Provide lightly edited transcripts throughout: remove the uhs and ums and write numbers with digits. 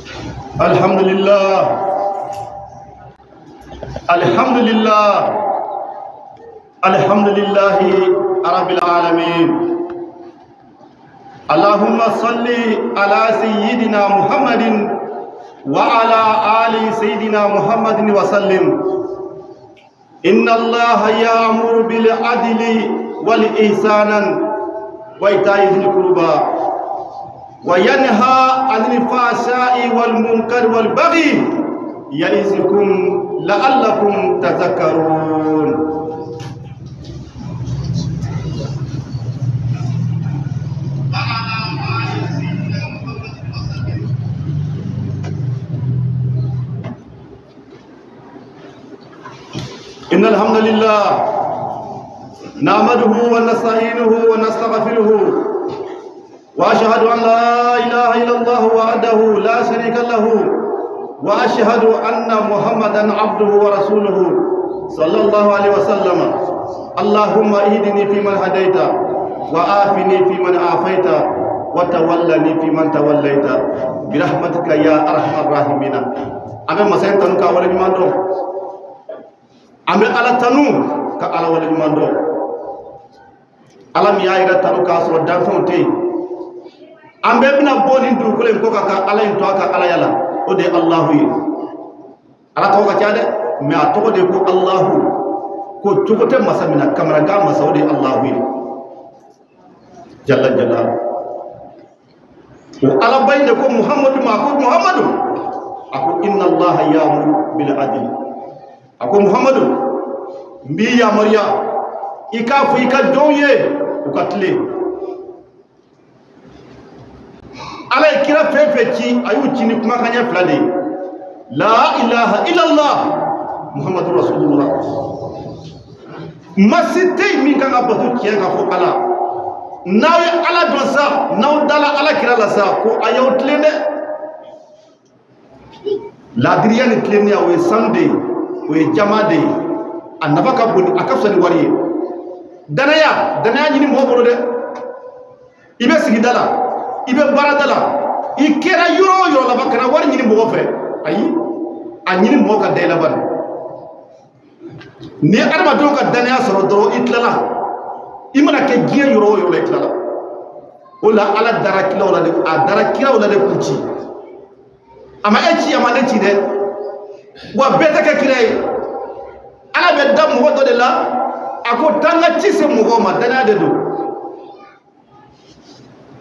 الحمد لله الحمد لله الحمد لله رب العالمين. اللهم صل على سيدنا محمد وعلى آل سيدنا محمد وسلم. إن الله يأمر بالعدل والإحسان وإيتاء ذي القربى وينهى عن الفحشاء والمنكر والبغي يعظكم لعلكم تذكرون. إن الحمد لله نحمده ونستعينه ونستغفره وأشهد أن لا إله إلا الله وحده لا شريك له وأشهد أن محمدا عبده ورسوله صلى الله عليه وسلم. اللهم اهدني فيمن هديت وآفني فيمن عافيت وتولني فيمن توليت برحمتك يا أرحم الراحمين. أمين مسائل تنكا ولد ماندو أمين على تنو كعلى ولد ماندو ألم يا إلى تنو كاسر دانتون تي ambe bina boni ndu ko len ko ka ala en to ka ala yala o de allah yi ala to ka tiade me a to de ko allah ko tugote masamina kamara ga masa o de allah yi jalla jalla o ala bayde ko muhammadu ma ko muhammadu ako inna allah ya'muru bil adl ako muhammadu mbi ya mariya ikafu ikadonye ukatle ala kira fefe ci ayu ci ni kuma kanya flade la ilaha illallah muhammadur rasulullah masite mi kan abatu ci nga fo ala nawe ala dosa naw dala ala kira la sa ko ayaw tlende la diriyani tlende ya we sande we jamade annabaka buni akafsani wariye danaya ni mo bolo de ibe sigidala ibe baradala ikera yoro la bakana war ñini mo fe ayi a ñini mo ka de la ban ni arba do ka dania soro do itlala imana ke giye yoro la itlala wala ala darakila wala de a darakila wala de kuci ama eci ama ne ci de wa beta ka kirey ala be dam mo do de la ako tanga ci se mo ma dania de do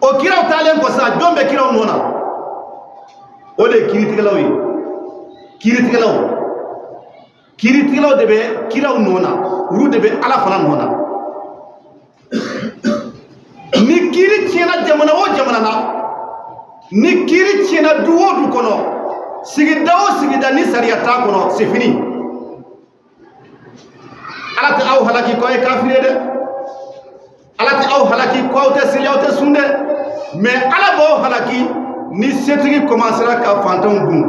o kiraw talen ko sa jombe kiraw nona o de kiritigalaw yi kiritigalaw de be kiraw nona uru de be ala fana nona ni kiri tiena jamana o jamana na ni kiri tiena duwo du kono sigida ni sariyata kono c'est fini ala ta aw halaki ko e kafire de ala ta aw halaki ko te siliyaw te sunde mais ala bo halaki ni setigi commencera ka fantan gun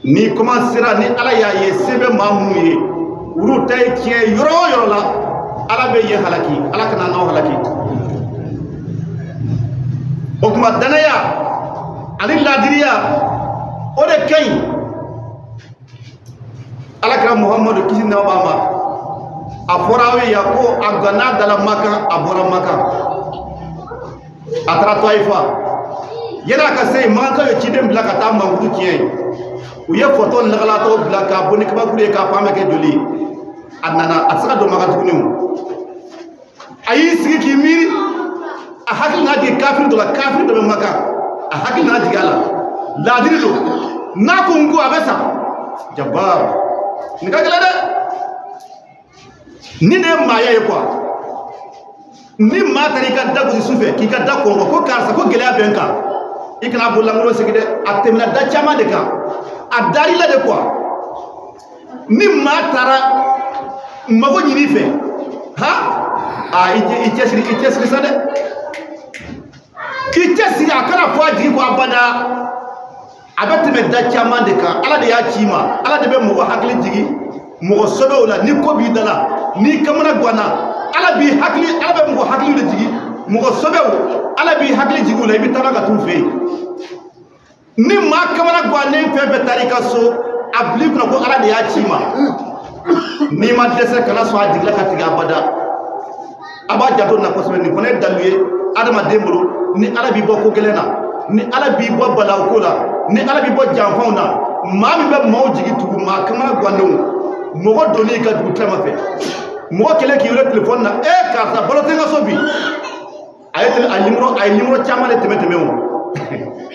ni commencera ni ala ya ye sebe mamu ye uru tay tie yoro la ala be ye halaki ala kana no halaki o kuma danaya ali ladiriya o de kay ala kara muhammadu kisina bama aforawe ya ko agana dala maka abora maka atara toifa yana ka sai man ka ci dem blaka ta mangu kiyen u ye photo lagala to blaka boni ka bule ka pame ke joli annana asaka do maka tugunu ayi sigi ki miri a hakil na di kafir do la kafir do maka a hakil na di gala la dirido na ko ngu abesa jabbar ni ka gala de ni ne maye quoi ni matari ka dagu sufe ki ka dako ko karsa ko gele abenka ikna bulla ngoro sigide atemna da chama de ka adari la de quoi ni matara mago nyini fe ha a ichesri sade ichesri akara fo adi ko abada abatime da chama de ka ala de ya chima ala de be mo hakli jigi mo sodo la ni ko bi dala ni kamana gwana ala bi hakli ala be mo hakli de jigi mo sobew ala bi hakli jigu la bi tabaga tu fe ni ma kamana gwanen pepe tarika so abli kuna ko ala de ya chima ni ma dese kana so adigla katiga abada aba jato na ko ni kone daluye adama dembolo ni ala bi bo ko gelena ni ala bi bo bala ko la ni ala bi bo janfauna ma mi be mo jigi tugu ma kamana gwanon mo ko doni ka du trama fe mo kele ki yore telephone na karta bolote nga so bi ay numéro chama le teme o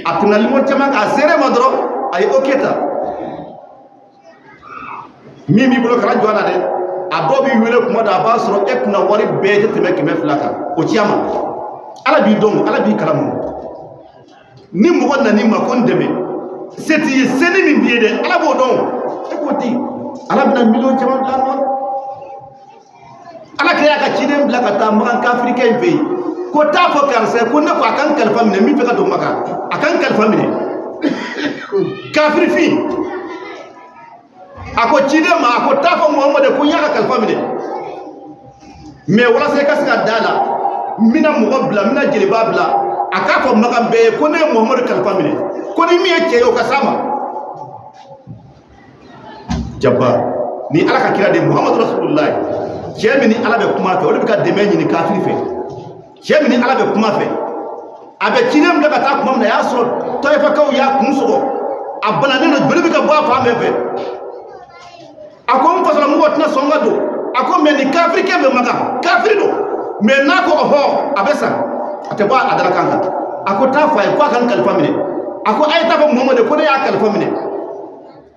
atuna numéro chama ka sere madro ay oketa mi bolo kala jwana de adobi wele kuma da ba soro ekuna wari beje teme keme flaka o chama ala bi dom ala bi kalamu ni mo wonna ni ma kon deme seti seni mi biede ala bo don e ko di ala bina million chama la non ala kaya ka chidem bla ka ta makan kafrike be ko ta fo karse ko ne ko akan kalfa mine mi feka do maka akan kalfa mine kafri fi ako chidem ako ta fo muhammad ko yaka kalfa mine me wala se kaska dala mina mugabla mina jilbabla aka fo makan be ko ne muhammad kalfa mine ko ni mi yake yo kasama jabba ni ala ka kira de muhammad rasulullah jemi ni ala be kuma fe o de ka deme ni kafiri fe jemi ni ala be kuma fe abe kinem de ka ta kuma na ya so to e fa kaw ya kun so abana ne no bele ka ba fa me fe akon fasala mu wotna songa do akon me ni kafiri ke be maka kafiri do me na ko ho abesa ate ba adara kanga ako ta fa ko kan kalfa mine ako ay ta fa muhammad ko ne ya kalfa mine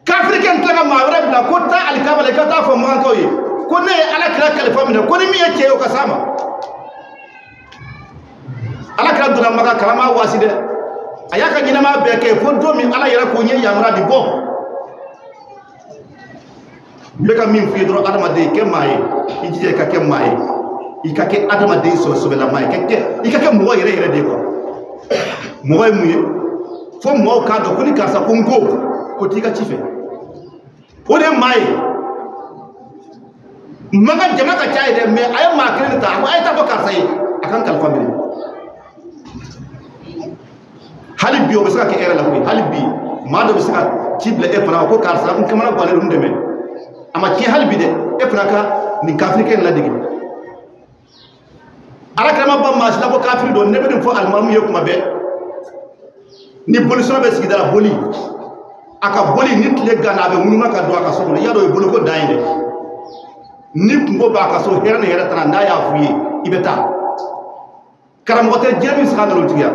kafiri ken tlaga ma wara bla ko ta alkabale ka ta fa mo ko yi ko ne ala kira kalfa mine ko ni mi yake yo kasama ala kira dura maka kalama waside ayaka nyina ma beke fo do mi ala yara ko nye yamra di bo beka min fi dro adama de ke maye ijije ka ke maye ikake adama de so so bela maye ke ikake mo yere yere de ko mo way muye fo mo ka do ko ni karsa ko ngo ko tiga chife o de maye maga jama ka chay de me ay ma kene ta ko ay ta ko karsa yi akan kal family halibi o bisaka ke era la ko halibi ma do bisaka cible e fara ko karsa ko kamana ko le dum deme ama ci halibi de e fara ka ni kafri ken la digi ala kama ba ma la ko kafri do nebe dum fo almamu yekuma be ni bolution be sigi dara boli aka boli nit le gana be munuma ka do aka so ya do bolo ko dayinde ni kungo ba ka so herane hera tan na ya fuye ibeta karam wote jemi skandalo tiya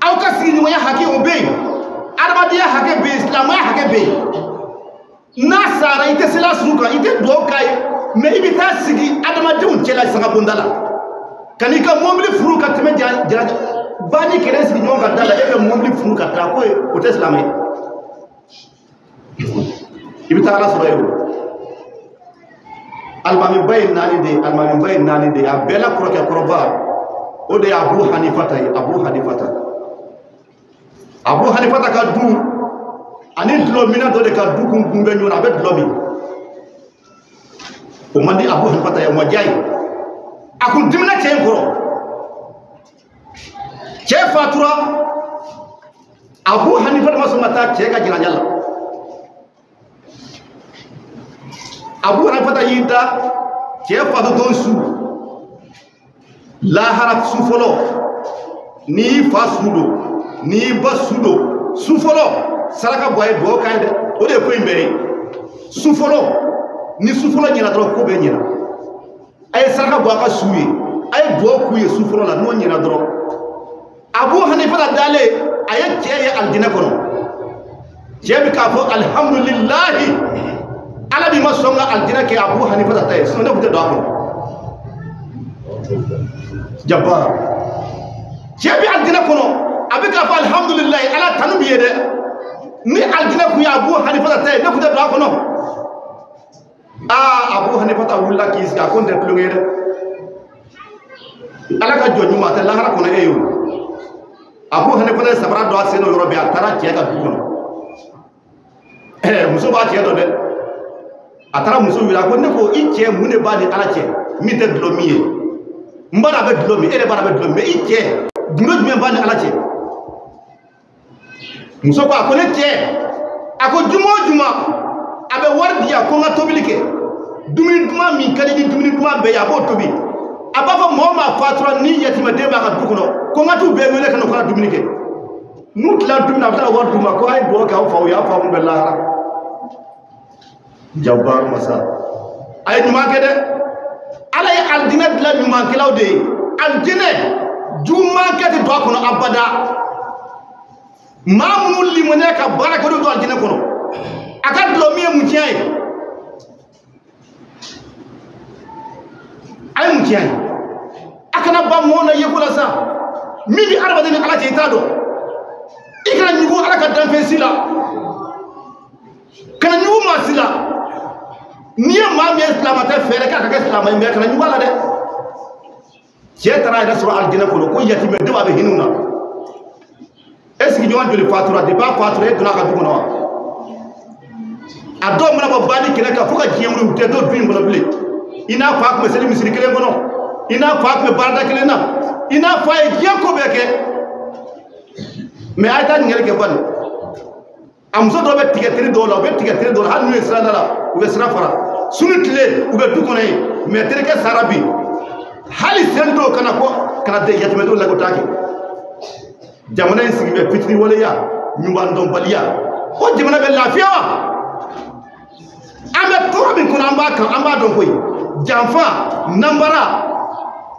aw ka sigi ni ya haki obey adama dia hake be islam ya hake be na sara ite sila suka ite do kay me ibita sigi adama dum cela sanga bundala kanika momli furu ka teme jara bani kere sigi nyonga dala ebe momli furu ka ta ko o te islamay ibita ala so almami bayin nani de abela kroke kroba o de abu hanifata ka du ani dlomina do de ka du kun gumbe nyona be dlomi o mandi abu hanifata ya mojay akun dimna chen koro che fatura abu hanifata masumata che ka jina nyalla abu hanifata yinta che fatu don su la harat su folo ni fasudo ni basudo su folo saraka boy do kayde o de ko imbe su folo ni su folo nyina dro ko be nyina ay saraka bo ka suye ay do ku ye su folo la no nyina dro abu hanifata dale ay ceye aljina kono jebi ka fo alhamdulillah ala bi masonga aljina ke abu hanifata tay so ne bute do ko jabbar jebi aljina kono abika fa alhamdulillah ala tanu biye de ni aljina ku ya abu hanifata tay ne bute do ko no abu hanifata wulla ki iska ko de plungere ala ka jonni ma ta lahara kono eyo abu hanifata sabra do aseno yoro be atara ci ka duko muso ba ci do de atara muso wira ko ne ko icce mune ba di ala ce mi te dlomiye mbara be dlomi ere bara be dlomi icce duno jume ba ni ala ce muso ko a ko ne cɛ a ko juma o juma a bɛ wari di yan ko n ka tobili kɛ dumuni duman min ka di ni dumuni duman bɛɛ ye a b'o tobi a b'a fɔ mɔgɔ maa fatura ni yatimɛden b'a ka du kɔnɔ ko n ka t'u bɛɛ wele ka na u ka dumuni kɛ n'u tila dumuni a bɛ taa wari d'u ma ko a ye dugawu kɛ aw fa u y'a fa minnu bɛ lahara jabaru masa a ye ɲuman kɛ dɛ ala ye alijinɛ dilan ɲumankɛlaw de ye alijinɛ juguman kɛ tɛ don a kɔnɔ abada maa minnu limaniya ka baara kɛ olu don alijinɛ kɔnɔ a ka dulɔ min ye mun tiɲɛ ye a ye mun tiɲɛ ye a kana ban mɔgɔw na yeko la sa min bɛ adamaden ni ala cɛ i t'a dɔn i kana ɲugu ala ka danfɛn si la kana ɲugu maa si la n'i ye maa min ye silamɛ tɛ fɛɛrɛ k'a ka kɛ silamɛ ye mɛ kana ɲugu a la dɛ cɛ taara a yɛrɛ sɔrɔ alijinɛ kɔnɔ ko yatimɛdenw a bɛ hinɛ u la e sigiɲɔgɔn joli fatura depuis a fatura e donna a ka du kɔnɔ wa a dɔw mana bɔ bani kɛlɛ kan fo ka diɲɛ wuli u tɛ to du in kɔnɔ bilen i n'a fɔ a tun bɛ seli misiri kelen kɔnɔ i n'a fɔ a tun bɛ baarada kelen na i n'a fɔ a ye diɲɛ ko bɛɛ kɛ mɛ a ye taa ɲininkali kɛ bani a muso dɔw bɛ tigɛ teri dɔw la u bɛ tigɛ teri dɔw la hali n'u ye sira da la u bɛ sira fara suni tile u bɛ du kɔnɔ yen mɛ terikɛ sara bi hali seli dɔw kana kɔ kana yatimɛdenw la ko taa kɛ jamana in sigi bɛ fitiri waleya ɲuman dɔnbaliya o jamana bɛ lafiya wa an bɛ tɔɔrɔ min kɔnɔ an b'a kan an b'a dɔn koyi janfa nanbara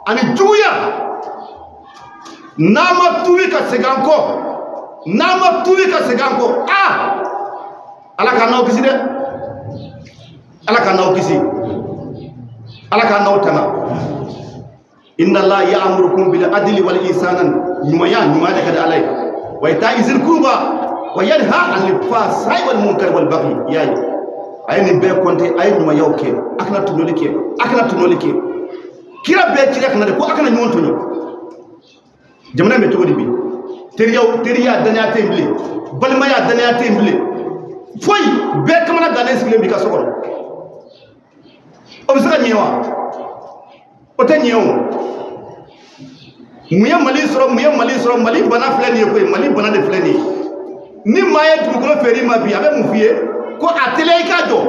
ani juguya n'an ma tubi ka segin an kɔ n'an ma tubi ka segin an kɔ ala k'an n'aw kisi dɛ ala k'an n'aw kisi ala k'an n'aw tanga inna allaha ya'murukum bil adli wal ihsani ɲumanya ɲumanya ka di ala ye wa ita'i zil qurba wa yanha 'anil fahsha'i wal munkari wal baghi yayi a ye nin bɛɛ kɔnte a ye ɲumanyaw kɛ a kana tunoli kɛ a kana tunoli kɛ kira bɛɛ cira kana de ko a kana ɲɔgɔn tɔɲɔ jamana in bɛ cogo di bi teriya danaya tɛ yen bilen balimaya danaya tɛ yen bilen foyi bɛɛ kamana gannen sigilen b'i ka so kɔnɔ o bɛ se ka ɲɛ wa o tɛ ɲɛ o mun ye mali sɔrɔ mali bana filɛ nin ye koyi mali bana de filɛ nin ye ni maa ye dugukolo feere i ma bi a bɛ mun f'i ye ko a teliya i ka jɔ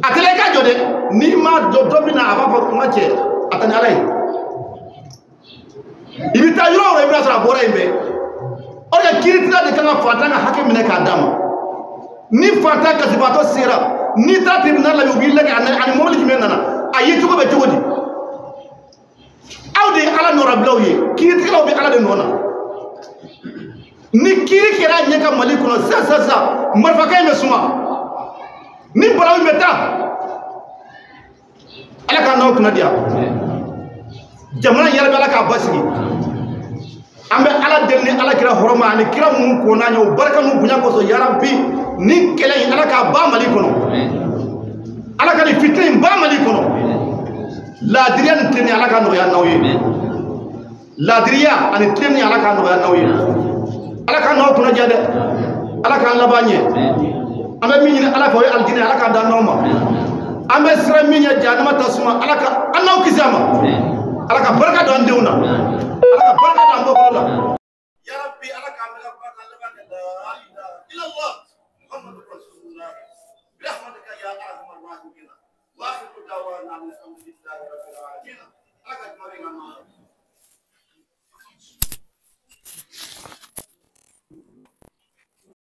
a teliya i ka jɔ dɛ n'i ma jɔ dɔ bɛ na a b'a fɔ n ka cɛ a ka ni ala ye i bɛ taa yɔrɔ o yɔrɔ i bɛna sɔrɔ a bɔra yen bɛɛ o de kiiritigɛ de kan ka fantan ka hakɛ minɛ k'a d'a ma ni fantan gasibaatɔ sera n'i taa tribunal la u b'i lajɛ ani mɔbili jumɛn nana a ye cogo bɛ cogo di aw de ye ala nɔrabilaw ye kiiritigɛlaw bɛ ala de nɔ na ni kiiri kɛra a ɲɛ ka mali kɔnɔ sisan marifakɛ in bɛ suma ni balawu in bɛ taa ala k'an n'aw kunna diya jamana yɛrɛ bɛ ala k'a basigi an bɛ ala deli ni ala kira hɔrɔma ani kira minnu kɔnna an ye o barika n'u bonya kosɔn yarabi ni kɛlɛ in ala k'a ban mali kɔnɔ ala ka nin fitinɛ in ban mali kɔnɔ laadiriya ni tilenni ala ka nɔgɔya n'aw ye laadiriya ani tilenni ala ka nɔgɔya n'aw ye ala ka n'aw kunna diya dɛ ala k'an laban ɲɛ an bɛ min ɲini ala fɛ o ye alijinɛ ala k'a da n'aw ma an bɛ siran min ɲɛ jahanama tasuma ala ka an n'aw kisi a ma ala ka barika don an denw na